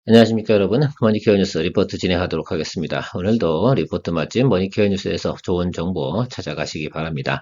안녕하십니까 여러분, 머니케어 뉴스 리포트 진행하도록 하겠습니다. 오늘도 리포트 맛집 머니케어 뉴스에서 좋은 정보 찾아가시기 바랍니다.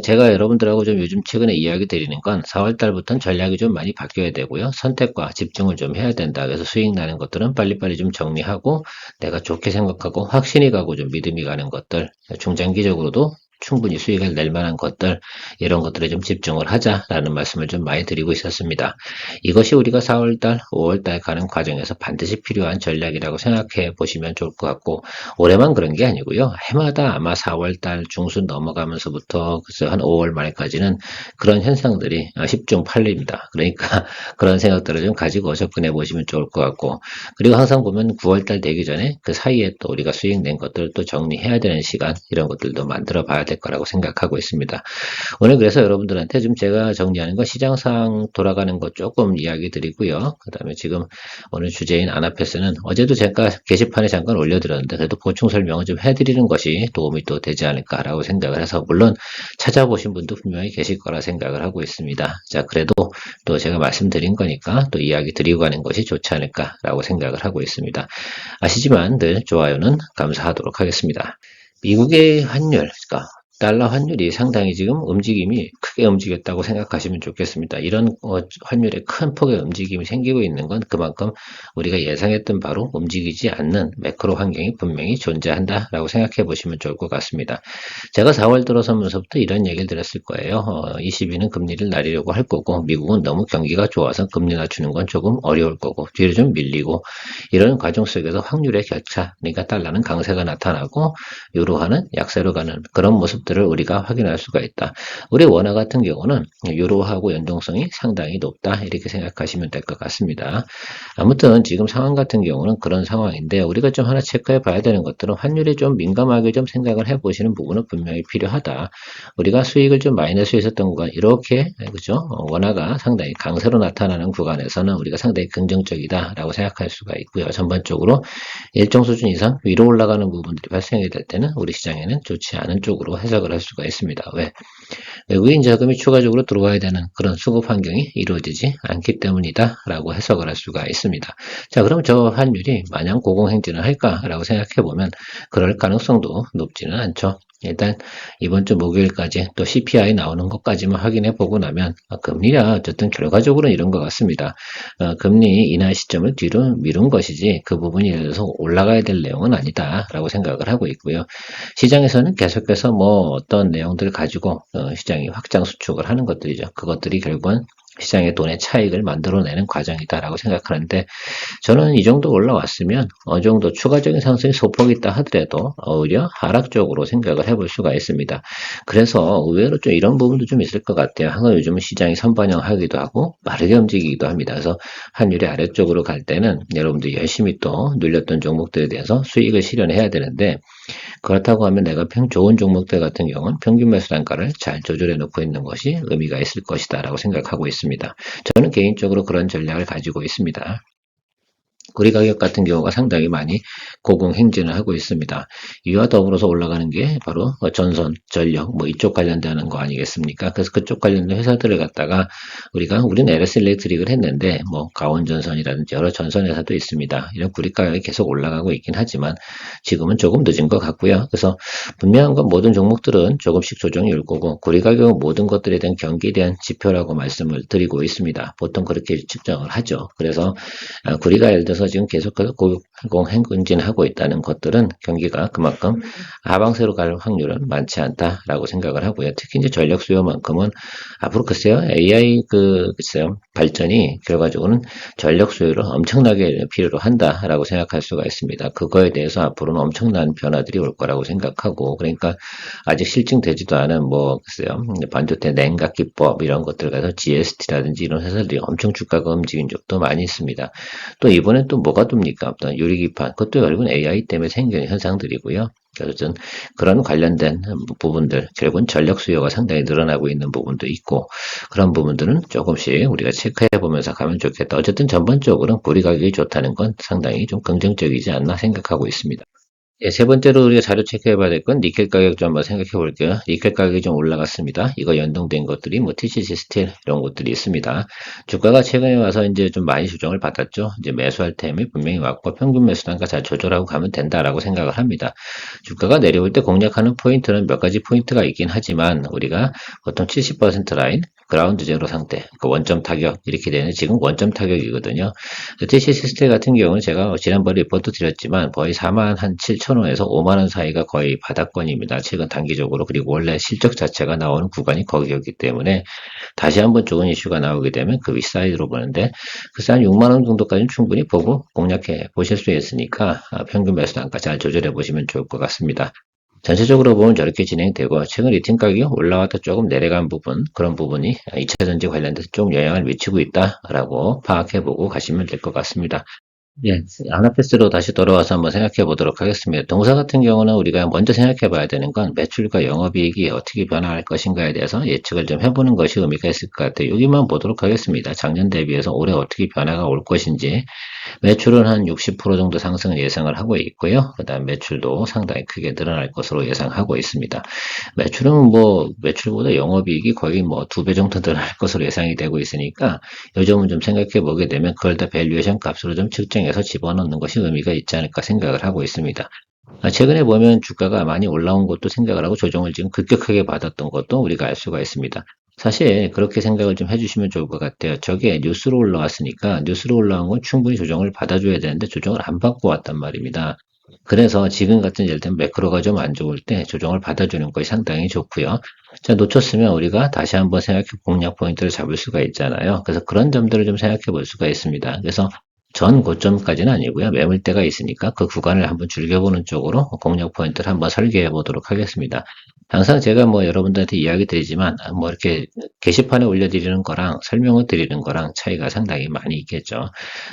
제가 여러분들하고 좀 요즘 최근에 이야기 드리는 건 4월 달부터는 전략이 좀 많이 바뀌어야 되고요. 선택과 집중을 좀 해야 된다. 그래서 수익 나는 것들은 빨리빨리 좀 정리하고 내가 좋게 생각하고 확신이 가고 좀 믿음이 가는 것들, 중장기적으로도 충분히 수익을 낼 만한 것들, 이런 것들에 좀 집중을 하자라는 말씀을 좀 많이 드리고 있었습니다. 이것이 우리가 4월달, 5월달 가는 과정에서 반드시 필요한 전략이라고 생각해 보시면 좋을 것 같고, 올해만 그런 게 아니고요. 해마다 아마 4월달 중순 넘어가면서부터 글쎄 한 5월 말까지는 그런 현상들이 10중 8리입니다. 그러니까 그런 생각들을 좀 가지고 접근해 보시면 좋을 것 같고, 그리고 항상 보면 9월달 되기 전에 그 사이에 또 우리가 수익 낸 것들을 또 정리해야 되는 시간, 이런 것들도 만들어 봐야 될 거라고 생각하고 있습니다. 오늘 그래서 여러분들한테 좀 제가 정리하는 거 시장 상황 돌아가는 것 조금 이야기 드리고요. 그 다음에 지금 오늘 주제인 아나페스는 어제도 제가 게시판에 잠깐 올려드렸는데 그래도 보충 설명을 좀 해드리는 것이 도움이 또 되지 않을까라고 생각을 해서, 물론 찾아보신 분도 분명히 계실 거라 생각을 하고 있습니다. 자, 그래도 또 제가 말씀드린 거니까 또 이야기 드리고 가는 것이 좋지 않을까라고 생각을 하고 있습니다. 아시지만 늘 좋아요는 감사하도록 하겠습니다. 미국의 환율, 그러니까 달러 환율이 상당히 지금 움직임이 크게 움직였다고 생각하시면 좋겠습니다. 이런 환율의 큰 폭의 움직임이 생기고 있는 건 그만큼 우리가 예상했던 바로 움직이지 않는 매크로 환경이 분명히 존재한다라고 생각해 보시면 좋을 것 같습니다. 제가 4월 들어서면서부터 이런 얘기를 드렸을 거예요. ECB는 금리를 내리려고 할 거고, 미국은 너무 경기가 좋아서 금리 낮추는 건 조금 어려울 거고, 뒤로 좀 밀리고, 이런 과정 속에서 확률의 격차, 그러니까 달러는 강세가 나타나고 유로화는 약세로 가는 그런 모습들을 우리가 확인할 수가 있다. 우리 원화 같은 경우는 유로하고 연동성이 상당히 높다, 이렇게 생각하시면 될 것 같습니다. 아무튼 지금 상황 같은 경우는 그런 상황인데, 우리가 좀 하나 체크해 봐야 되는 것들은 환율에 좀 민감하게 좀 생각을 해 보시는 부분은 분명히 필요하다. 우리가 수익을 좀 많이 낼 수 있었던 건 이렇게, 그죠? 원화가 상당히 강세로 나타나는 구간에서는 우리가 상당히 긍정적이다라고 생각할 수가 있고요. 전반적으로 일정 수준 이상 위로 올라가는 부분들이 발생이 될 때는 우리 시장에는 좋지 않은 쪽으로 해석을 할 수가 있습니다. 왜? 외국인 자금이 추가적으로 들어와야 되는 그런 수급 환경이 이루어지지 않기 때문이다라고 해석을 할 수가 있습니다. 자, 그럼 저 환율이 마냥 고공행진을 할까라고 생각해 보면 그럴 가능성도 높지는 않죠. 일단 이번 주 목요일까지 또 CPI 나오는 것까지만 확인해 보고 나면 금리가 어쨌든 결과적으로는 이런 것 같습니다. 금리 인하 시점을 뒤로 미룬 것이지 그 부분이 예를 들어서 올라가야 될 내용은 아니다라고 생각을 하고 있고요. 시장에서는 계속해서 뭐 어떤 내용들을 가지고 시장이 확장 수축을 하는 것들이죠. 그것들이 결국은 시장의 돈의 차익을 만들어내는 과정이다라고 생각하는데, 저는 이 정도 올라왔으면 어느 정도 추가적인 상승이 소폭이 있다 하더라도 오히려 하락적으로 생각을 해볼 수가 있습니다. 그래서 의외로 좀 이런 부분도 좀 있을 것 같아요. 항상 요즘은 시장이 선반영하기도 하고 빠르게 움직이기도 합니다. 그래서 환율이 아래쪽으로 갈 때는 여러분들이 열심히 또 눌렸던 종목들에 대해서 수익을 실현해야 되는데, 그렇다고 하면 내가 좋은 종목들 같은 경우는 평균 매수 단가를 잘 조절해 놓고 있는 것이 의미가 있을 것이다 라고 생각하고 있습니다. 저는 개인적으로 그런 전략을 가지고 있습니다. 우리 가격 같은 경우가 상당히 많이 고공행진을 하고 있습니다. 이와 더불어서 올라가는 게 바로 전선, 전력, 뭐 이쪽 관련되는 거 아니겠습니까? 그래서 그쪽 관련된 회사들을 갖다가 우리는 LS 일렉트릭을 했는데, 뭐 가온전선이라든지 여러 전선 회사도 있습니다. 이런 구리 가격이 계속 올라가고 있긴 하지만 지금은 조금 늦은 것 같고요. 그래서 분명한 건 모든 종목들은 조금씩 조정이 올 거고, 구리 가격은 모든 것들에 대한 경기에 대한 지표라고 말씀을 드리고 있습니다. 보통 그렇게 측정을 하죠. 그래서 구리가 예를 들어서 지금 계속해서 고공행진하고 있다는 것들은 경기가 그만큼 하방세로 갈 확률은 많지 않다라고 생각을 하고요. 특히 이제 전력 수요만큼은 앞으로 글쎄요, AI 글쎄요, 발전이 결과적으로는 전력 수요를 엄청나게 필요로 한다라고 생각할 수가 있습니다. 그거에 대해서 앞으로는 엄청난 변화들이 올 거라고 생각하고, 그러니까 아직 실증되지도 않은 뭐 글쎄요, 반도체 냉각 기법 이런 것들 가서 GST라든지 이런 회사들이 엄청 주가가 움직인 적도 많이 있습니다. 또 이번엔 또 뭐가 둡니까? 어떤 유리기판, 그것도 결국은 AI 때문에 생기는 현상들이고요. 어쨌든 그런 관련된 부분들, 결국은 전력 수요가 상당히 늘어나고 있는 부분도 있고, 그런 부분들은 조금씩 우리가 체크해 보면서 가면 좋겠다. 어쨌든 전반적으로는 구리 가격이 좋다는 건 상당히 좀 긍정적이지 않나 생각하고 있습니다. 예, 세 번째로 우리가 자료 체크해 봐야 될 건 니켈 가격 좀 한번 생각해 볼게요. 니켈 가격이 좀 올라갔습니다. 이거 연동된 것들이 뭐 TCC 스틸 이런 것들이 있습니다. 주가가 최근에 와서 이제 좀 많이 조정을 받았죠. 이제 매수할 타임이 분명히 왔고 평균 매수 단가 잘 조절하고 가면 된다라고 생각을 합니다. 주가가 내려올 때 공략하는 포인트는 몇 가지 포인트가 있긴 하지만 우리가 보통 70% 라인 그라운드 제로 상태, 그 원점 타격 이렇게 되는 지금 원점 타격이거든요. TCC 스틸 같은 경우는 제가 지난번에 리포트 드렸지만 거의 4만 한 7천 원에서 5만 원 사이가 거의 바닥권입니다. 최근 단기적으로. 그리고 원래 실적 자체가 나오는 구간이 거기였기 때문에 다시 한번 좋은 이슈가 나오게 되면 그 윗사이드로 보는데 그래서 한 6만 원 정도까지는 충분히 보고 공략해 보실 수 있으니까 평균 매수 단가 잘 조절해 보시면 좋을 것 같습니다. 전체적으로 보면 저렇게 진행되고 최근 리튬 가격이 올라왔다 조금 내려간 부분 그런 부분이 2차전지 관련돼서 좀 영향을 미치고 있다라고 파악해보고 가시면 될 것 같습니다. 예, 아나패스로 다시 돌아와서 한번 생각해 보도록 하겠습니다. 동사 같은 경우는 우리가 먼저 생각해 봐야 되는 건 매출과 영업이익이 어떻게 변화할 것인가에 대해서 예측을 좀 해보는 것이 의미가 있을 것 같아요. 여기만 보도록 하겠습니다. 작년 대비해서 올해 어떻게 변화가 올 것인지 매출은 한 60% 정도 상승을 예상을 하고 있고요. 그다음 매출도 상당히 크게 늘어날 것으로 예상하고 있습니다. 매출은 뭐 매출보다 영업이익이 거의 뭐 2배 정도 늘어날 것으로 예상이 되고 있으니까 요점은 좀 생각해 보게 되면 그걸 다 밸류에이션 값으로 좀 측정해서 집어넣는 것이 의미가 있지 않을까 생각을 하고 있습니다. 최근에 보면 주가가 많이 올라온 것도 생각을 하고 조정을 지금 급격하게 받았던 것도 우리가 알 수가 있습니다. 사실 그렇게 생각을 좀 해주시면 좋을 것 같아요. 저게 뉴스로 올라왔으니까 뉴스로 올라온 건 충분히 조정을 받아줘야 되는데 조정을 안 받고 왔단 말입니다. 그래서 지금 같은 예를 들면 매크로가 좀 안 좋을 때 조정을 받아주는 것이 상당히 좋고요. 자, 놓쳤으면 우리가 다시 한번 생각해 공략 포인트를 잡을 수가 있잖아요. 그래서 그런 점들을 좀 생각해 볼 수가 있습니다. 그래서 전 고점까지는 아니고요. 매물대가 있으니까 그 구간을 한번 즐겨보는 쪽으로 공략 포인트를 한번 설계해 보도록 하겠습니다. 항상 제가 뭐 여러분들한테 이야기 드리지만 뭐 이렇게 게시판에 올려드리는 거랑 설명을 드리는 거랑 차이가 상당히 많이 있겠죠.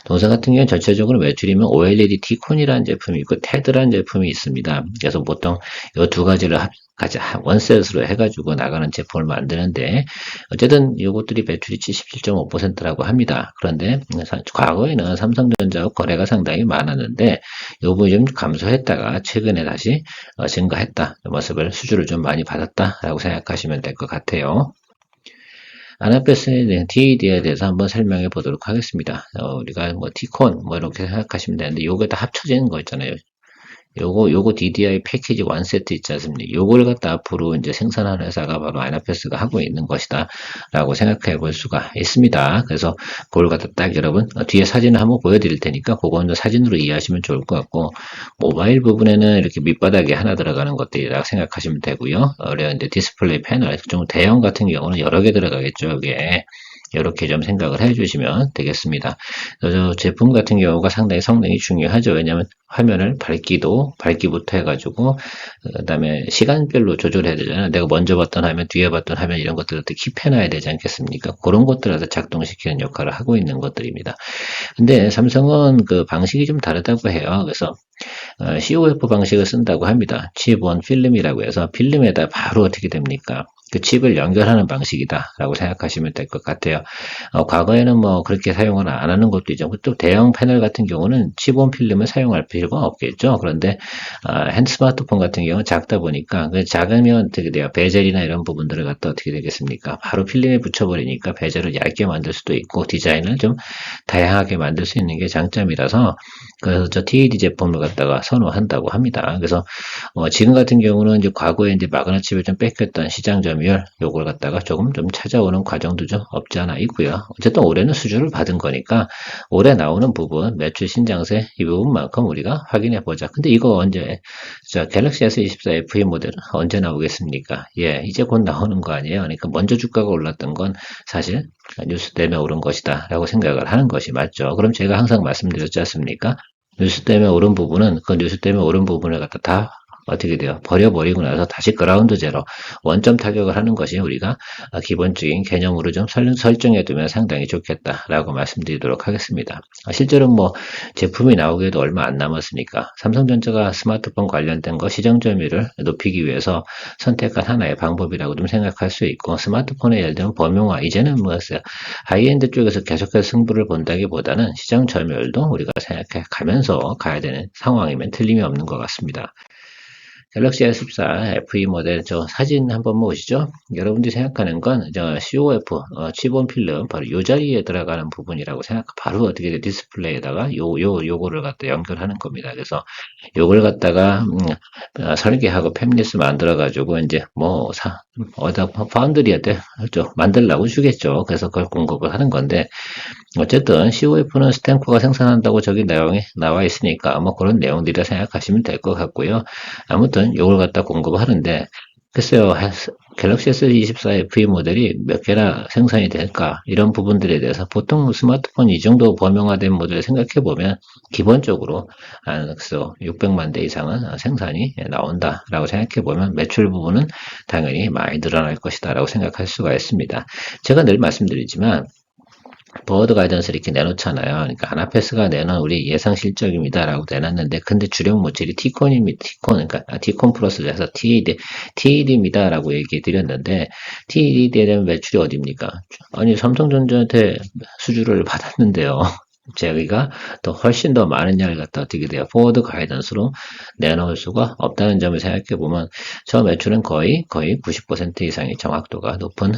동사 같은 경우는 전체적으로 매출이면 OLED T콘이라는 제품이 있고 테드라는 제품이 있습니다. 그래서 보통 이 두 가지를 원셋으로 해가지고 나가는 제품을 만드는데 어쨌든 이것들이 매출이 77.5%라고 합니다. 그런데 과거에는 삼성전자와 거래가 상당히 많았는데 이 부분이 좀 감소했다가 최근에 다시 증가했다. 모습을 수주를 좀 많이 받았다라고 생각하시면 될 것 같아요. 아나패스에 대한 TAD에 대해서 한번 설명해 보도록 하겠습니다. 우리가 뭐 T콘 뭐 이렇게 생각하시면 되는데 요게 다 합쳐지는 거 있잖아요. 요거 DDI 패키지 1세트 있지 않습니까? 요걸 갖다 앞으로 이제 생산하는 회사가 바로 아나패스가 하고 있는 것이다. 라고 생각해 볼 수가 있습니다. 그래서 그걸 갖다 딱 여러분, 뒤에 사진을 한번 보여드릴 테니까 그거는 사진으로 이해하시면 좋을 것 같고, 모바일 부분에는 이렇게 밑바닥에 하나 들어가는 것들이라고 생각하시면 되고요. 이제 디스플레이 패널, 좀 대형 같은 경우는 여러 개 들어가겠죠. 여기에. 이렇게 좀 생각을 해주시면 되겠습니다. 저 제품 같은 경우가 상당히 성능이 중요하죠. 왜냐하면 화면을 밝기부터 해가지고 그다음에 시간별로 조절해야 되잖아요. 내가 먼저 봤던 화면, 뒤에 봤던 화면 이런 것들을 킵해놔야 되지 않겠습니까? 그런 것들을 작동시키는 역할을 하고 있는 것들입니다. 근데 삼성은 그 방식이 좀 다르다고 해요. 그래서 COF 방식을 쓴다고 합니다. 칩온 필름이라고 해서 필름에다 바로 어떻게 됩니까? 그 칩을 연결하는 방식이다라고 생각하시면 될 것 같아요. 과거에는 뭐 그렇게 사용을 안 하는 것도 있죠. 또 대형 패널 같은 경우는 칩온 필름을 사용할 필요가 없겠죠. 그런데 핸드 스마트폰 같은 경우는 작다 보니까 그 작으면 어떻게 돼요? 베젤이나 이런 부분들을 갖다 어떻게 되겠습니까? 바로 필름에 붙여버리니까 베젤을 얇게 만들 수도 있고 디자인을 좀 다양하게 만들 수 있는 게 장점이라서 그래서 저 TAD 제품을 갖다가 선호한다고 합니다. 그래서 지금 같은 경우는 이제 과거에 이제 마그나 칩을 좀 뺏겼던 시장 점유율 요걸 갖다가 조금 좀 찾아오는 과정도 좀 없지 않아 있고요. 어쨌든 올해는 수주를 받은 거니까 올해 나오는 부분 매출 신장세 이 부분만큼 우리가 확인해 보자. 근데 이거 언제 자 갤럭시 S24 FE 모델은 언제 나오겠습니까? 예, 이제 곧 나오는 거 아니에요. 그러니까 먼저 주가가 올랐던 건 사실 뉴스 때문에 오른 것이다 라고 생각을 하는 것이 맞죠. 그럼 제가 항상 말씀드렸지 않습니까? 뉴스 때문에 오른 부분은 그 뉴스 때문에 오른 부분을 갖다 다 어떻게 돼요? 버려버리고 나서 다시 그라운드 제로, 원점 타격을 하는 것이 우리가 기본적인 개념으로 좀 설정해 두면 상당히 좋겠다라고 말씀드리도록 하겠습니다. 실제로 뭐 제품이 나오기에도 얼마 안 남았으니까 삼성전자가 스마트폰 관련된 거 시장 점유율을 높이기 위해서 선택한 하나의 방법이라고 좀 생각할 수 있고, 스마트폰의 예를 들면 범용화, 이제는 뭐였어요? 하이엔드 쪽에서 계속해서 승부를 본다기보다는 시장 점유율도 우리가 생각해 가면서 가야 되는 상황이면 틀림이 없는 것 같습니다. 갤럭시 S14 FE 모델 저 사진 한번 보시죠. 여러분들이 생각하는 건 저 COF 치본 필름 바로 이 자리에 들어가는 부분이라고 바로 어떻게 돼 디스플레이에다가 요거를 갖다 연결하는 겁니다. 그래서 요걸 갖다가 설계하고 팹리스 만들어 가지고 이제 뭐 어디다 파운드리한테 만들라고 주겠죠. 그래서 그걸 공급을 하는 건데, 어쨌든 COF는 스탬프가 생산한다고 저기 내용이 나와 있으니까 뭐 그런 내용들이라 생각하시면 될 것 같고요. 아무튼 이걸 갖다 공급하는데, 글쎄요, 갤럭시 S24 FE 모델이 몇 개나 생산이 될까? 이런 부분들에 대해서 보통 스마트폰 이 정도 범용화된 모델을 생각해 보면 기본적으로 한 600만 대 이상은 생산이 나온다라고 생각해 보면 매출 부분은 당연히 많이 늘어날 것이다라고 생각할 수가 있습니다. 제가 늘 말씀드리지만 보어드 가이던스를 이렇게 내놓잖아요. 그러니까 하나패스가 내놓은 우리 예상 실적입니다라고 내놨는데, 근데 주력 모델이 그러니까 티콘 플러스를 해서 TED입니다라고 얘기해 드렸는데, TED에 대한 매출이 어딥니까? 아니, 삼성전자한테 수주를 받았는데요. 저희가 더 훨씬 더 많은 양을 갖다 어떻게 돼요? 포워드 가이던스로 내놓을 수가 없다는 점을 생각해 보면 저 매출은 거의 90% 이상의 정확도가 높은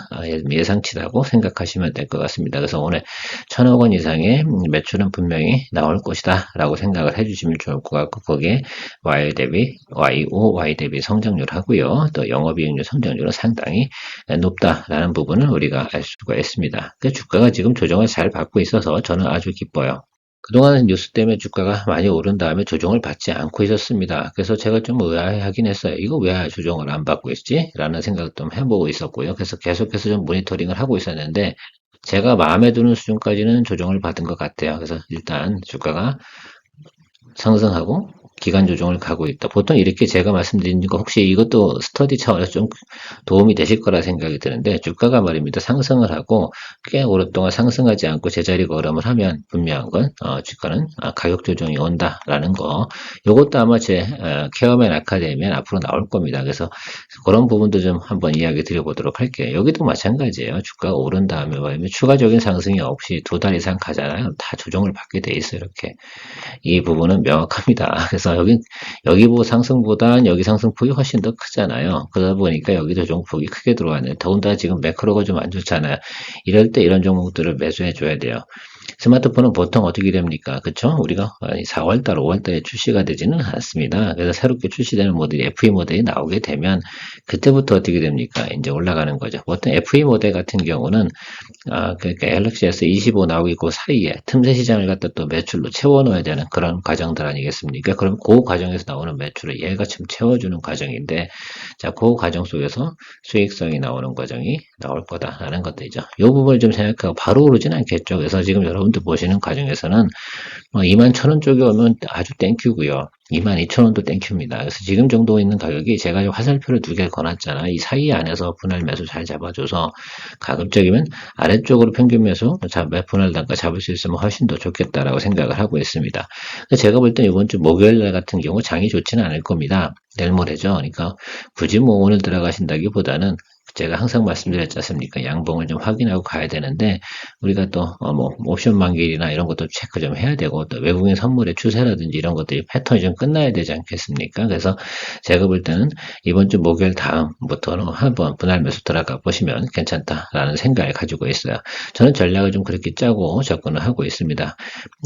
예상치라고 생각하시면 될 것 같습니다. 그래서 오늘 1,000억 원 이상의 매출은 분명히 나올 것이다 라고 생각을 해주시면 좋을 것 같고, 거기에 Y 대비 성장률 하고요. 또 영업이익률 성장률은 상당히 높다라는 부분을 우리가 알 수가 있습니다. 주가가 지금 조정을 잘 받고 있어서 저는 아주 기뻐요. 그동안은 뉴스 때문에 주가가 많이 오른 다음에 조정을 받지 않고 있었습니다. 그래서 제가 좀 의아해하긴 했어요. 이거 왜 조정을 안 받고 있지? 라는 생각을 좀 해보고 있었고요. 그래서 계속해서 좀 모니터링을 하고 있었는데, 제가 마음에 드는 수준까지는 조정을 받은 것 같아요. 그래서 일단 주가가 상승하고 기간 조정을 가고 있다. 보통 이렇게 제가 말씀드린 거 혹시 이것도 스터디 차원에서 좀 도움이 되실 거라 생각이 드는데, 주가가 말입니다. 상승을 하고 꽤 오랫동안 상승하지 않고 제자리 걸음을 하면 분명한 건 주가는 가격 조정이 온다라는 거. 요것도 아마 제 케어맨 아카데미엔 앞으로 나올 겁니다. 그래서 그런 부분도 좀 한번 이야기 드려보도록 할게요. 여기도 마찬가지예요. 주가가 오른 다음에 말이면 추가적인 상승이 없이 2달 이상 가잖아요. 다 조정을 받게 돼 있어요. 이렇게. 이 부분은 명확합니다. 그래서 여기 상승보단 여기 상승폭이 훨씬 더 크잖아요. 그러다 보니까 여기도 종폭이 크게 들어왔네요. 더군다나 지금 매크로가 좀 안 좋잖아요. 이럴 때 이런 종목들을 매수해 줘야 돼요. 스마트폰은 보통 어떻게 됩니까? 그쵸? 우리가 4월달, 5월달에 출시가 되지는 않습니다. 그래서 새롭게 출시되는 모델이 FE 모델이 나오게 되면 그때부터 어떻게 됩니까? 이제 올라가는 거죠. 보통 FE 모델 같은 경우는 그러니까 갤럭시 S25 나오기 그 사이에 틈새 시장을 갖다 또 매출로 채워 넣어야 되는 그런 과정들 아니겠습니까? 그럼 그 과정에서 나오는 매출을 얘가 지금 채워주는 과정인데, 자, 그 과정 속에서 수익성이 나오는 과정이 나올 거다라는 것들이죠. 이 부분을 좀 생각하고 바로 오르진 않겠죠. 그래서 지금 여러분들 보시는 과정에서는 21,000원 쪽에 오면 아주 땡큐고요. 22,000원도 땡큐입니다. 그래서 지금 정도 있는 가격이 제가 화살표를 2개 거놨잖아. 이 사이 안에서 분할 매수 잘 잡아줘서 가급적이면 아래쪽으로 평균 매수 분할 단가 잡을 수 있으면 훨씬 더 좋겠다라고 생각을 하고 있습니다. 제가 볼 땐 이번 주 목요일 날 같은 경우 장이 좋지는 않을 겁니다. 내일 모레죠. 그러니까 굳이 뭐 오늘 들어가신다기보다는 제가 항상 말씀드렸지 않습니까? 양봉을 좀 확인하고 가야 되는데, 우리가 또 옵션 만기일이나 이런 것도 체크 좀 해야 되고, 또 외국인 선물의 추세라든지 이런 것들이 패턴이 좀 끝나야 되지 않겠습니까? 그래서 제가 볼 때는 이번 주 목요일 다음부터는 한번 분할 매수 들어가 보시면 괜찮다라는 생각을 가지고 있어요. 저는 전략을 좀 그렇게 짜고 접근을 하고 있습니다.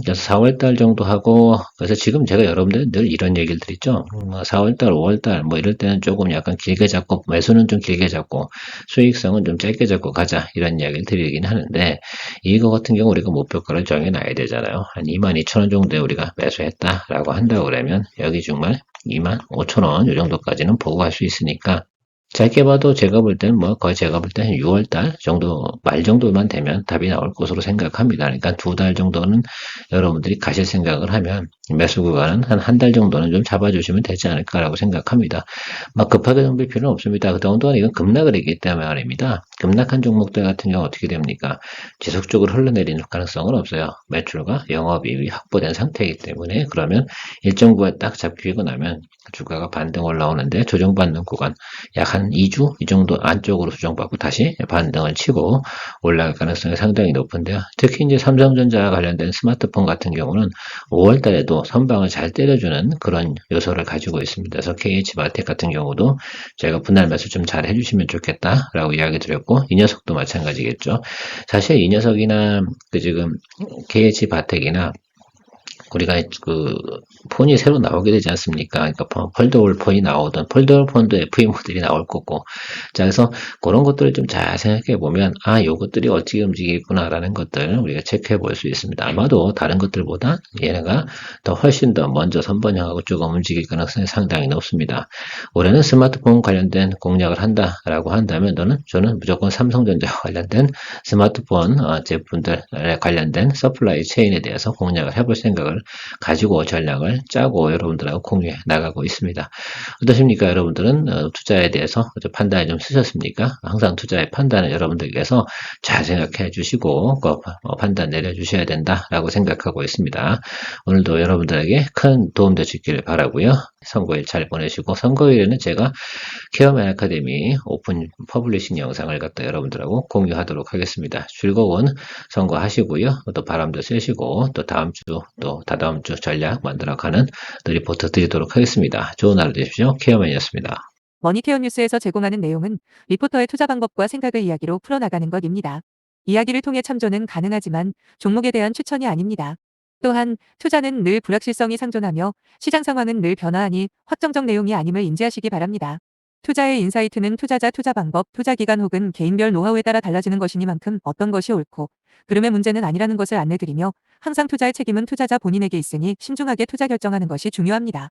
그래서 4월달 정도 하고, 그래서 지금 제가 여러분들 늘 이런 얘기를 드리죠. 4월달, 5월달 뭐 이럴 때는 조금 약간 길게 잡고, 매수는 좀 길게 잡고 수익성은 좀 짧게 잡고 가자, 이런 이야기를 드리긴 하는데, 이거 같은 경우 우리가 목표가를 정해놔야 되잖아요. 한 22,000원 정도에 우리가 매수했다라고 한다고 그러면 여기 정말 25,000원 이 정도까지는 보고 갈 수 있으니까 짧게 봐도 제가 볼 때는 뭐 거의 제가 볼 때는 6월 달 정도 말 정도만 되면 답이 나올 것으로 생각합니다. 그러니까 2달 정도는 여러분들이 가실 생각을 하면 매수 구간은 한 달 정도는 좀 잡아주시면 되지 않을까라고 생각합니다. 막 급하게 덤빌 필요는 없습니다. 그동안 이건 급락을 했기 때문에 말입니다. 급락한 종목들 같은 경우 어떻게 됩니까? 지속적으로 흘러내리는 가능성은 없어요. 매출과 영업이익이 확보된 상태이기 때문에 그러면 일정 구간 딱 잡히고 나면 주가가 반등 올라오는데 조정받는 구간 약 한 2주 이 정도 안쪽으로 수정받고 다시 반등을 치고 올라갈 가능성이 상당히 높은데요. 특히 이제 삼성전자 관련된 스마트폰 같은 경우는 5월 달에도 선방을 잘 때려주는 그런 요소를 가지고 있습니다. 그래서 KH바텍 같은 경우도 제가 분할 매수 좀 잘 해주시면 좋겠다라고 이야기 드렸고 이 녀석도 마찬가지겠죠. 사실 이 녀석이나 그 지금 KH바텍이나 우리가 그 폰이 새로 나오게 되지 않습니까? 그러니까 폴더블 폰이 나오든 폴더블 폰도 FE 모델이 나올 거고, 자 그래서 그런 것들을 좀 잘 생각해 보면 요것들이 어떻게 움직이구나라는 것들 우리가 체크해 볼 수 있습니다. 아마도 다른 것들보다 얘네가 더 훨씬 더 먼저 선번향하고 조금 움직일 가능성이 상당히 높습니다. 올해는 스마트폰 관련된 공략을 한다라고 한다면 저는 무조건 삼성전자 관련된 스마트폰 제품들에 관련된 서플라이 체인에 대해서 공략을 해볼 생각을 가지고 전략을 짜고 여러분들하고 공유해 나가고 있습니다. 어떠십니까? 여러분들은 투자에 대해서 판단이 좀 쓰셨습니까? 항상 투자의 판단은 여러분들께서 잘 생각해 주시고 판단 내려주셔야 된다라고 생각하고 있습니다. 오늘도 여러분들에게 큰 도움 되시길 바라고요. 선거일 잘 보내시고 선거일에는 제가 케어맨 아카데미 오픈 퍼블리싱 영상을 갖다 여러분들하고 공유하도록 하겠습니다. 즐거운 선거 하시고요. 또 바람도 쐬시고 또 다음 주 또 다다음 주 전략 만들어가는 리포트 드리도록 하겠습니다. 좋은 하루 되십시오. 케어맨이었습니다. 머니케어 뉴스에서 제공하는 내용은 리포터의 투자 방법과 생각을 이야기로 풀어나가는 것입니다. 이야기를 통해 참조는 가능하지만 종목에 대한 추천이 아닙니다. 또한 투자는 늘 불확실성이 상존하며 시장 상황은 늘 변화하니 확정적 내용이 아님을 인지하시기 바랍니다. 투자의 인사이트는 투자자 투자 방법, 투자 기간 혹은 개인별 노하우에 따라 달라지는 것이니만큼 어떤 것이 옳고 그름의 문제는 아니라는 것을 안내드리며 항상 투자의 책임은 투자자 본인에게 있으니 신중하게 투자 결정하는 것이 중요합니다.